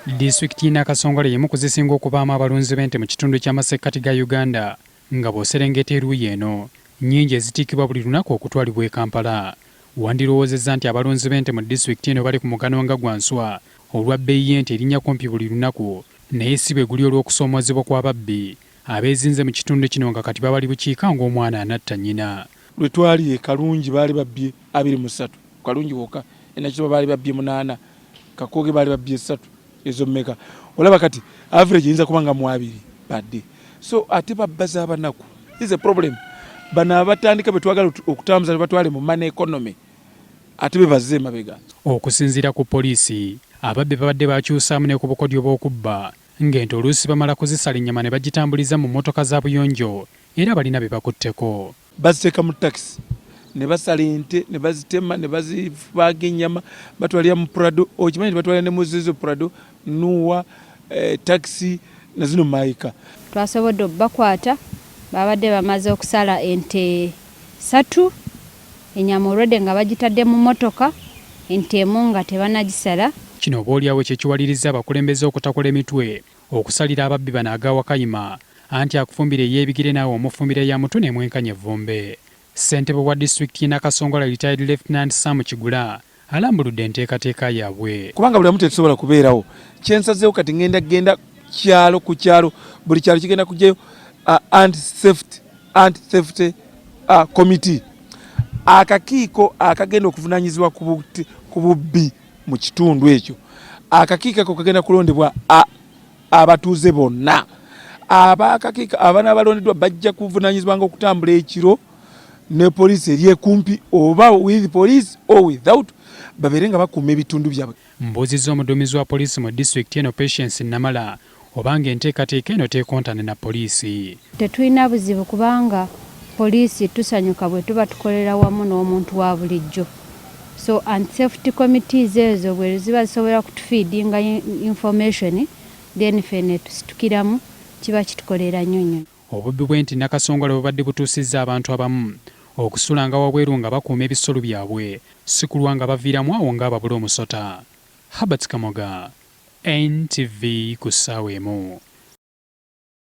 Disitulikiti Nakasongola y'emu ku zisinga okubaamu abalunzi b'ente mu kitundu ky'amasekkati ga Uganda, nga bw'oserengeta eruuyi eno nnyingi ezitiikibwa buli lunaku okutwalibwa e Kampala. Wandirowoozezza nti abalunzi b'ente mu disitulikiti eno bali ku mugano nga gwa nswa olwa bbeeyi y'ente erinnya kumpi buli lunaku, naye si bwe guli olw'okusoomoozebwa kw'ababbi abeezinze mu kitundu kino nga kati babali bukiika ng'omwana anatta nnyina. Lwe twali e Kalungi baali babbye 23, Kalungi wokka, e Nakisoba baali babbye 8, Kakoge baali babbye 3, ezo mmeka. Olaba kati average eyinza kuba nga mu 2 badde. So ate babbaza abanaku. This is a problem. Bano abatandika bwe twagala okutambuza ne batwale mu money economy. Ate be bazze mabega. Okusinziira ku poliisi, ababbi babadde bakyusaamu ne ku bukodyo bw'okubba, ng'ente oluusi bamala kuzisala ennyama ne bagitambuliza mu mmotoka za buyonjo era balina be bakutteko. Baziteeka mu taxi ne basala ente ne bazitema ne bazibaaga ennyama batwalira mu Prado. Okimanyi batwalira ne mu zizo Prado, Nuwa, taxi na zino Maika. Twasobodde obbakwata babadde bamaze okusala ente 3, ennyama olwedde nga bagitadde mu mmotoka, ente emu nga tebanagisala. Kino oboolyawo kye kiwaliriza abakulembeze okutakola emitwe okusalira ababbi bano agawakayima, anti akufumbira ey'ebigere naawe omufumbira ya mutu n'emwenkanya evvumbe. Ssentebe wa disitulikiti Nakasongola retired Lieutenant Sam Kigula alambuludde enteekateeka yaabwe. Kubanga buli amu tetusobola kubeerawo. Kyensazeewo kati ngenda kyalo ku kyalo, buli kyalo kigenda kujjayo anti-theft committee. Akakiiko akagenda okuvunaanyizibwa ku bubbi mu kitundu ekyo. Akakiiko ako kagenda kulondebwa abatuuze bonna. Abakakiiko abaana abalondeddwa bajja kuvunaanyizibwa okutambula ekiro ne poliisi eri ekumpi, oba with police or without, babeere nga bakuuma ebitundu byabwe. Mbuuzizza omuduumizi wa poliisi mu disitulikiti eno Patience Namala obanga enteekateeka eno teekontane na poliisi. Tetulina buzibu kubanga poliisi tusanyuka bwe tuba tukolera wamu n'omuntu wa bulijjo. So anti-theft committees ezo bwe ziba zisobola kutufiidinga information, then ffene tusitukiramu, kiba kitukolera nnyo nnyo. Obubbi bw'ente Nakasongola bubadde butuusizza abantu abamu okusulanga wabweru nga bakuuma ebisolo byabwe, si kulwa nga baviiramu awo ng'ababula omusota. Habert Kamoga, NTV ku ssaawa emu.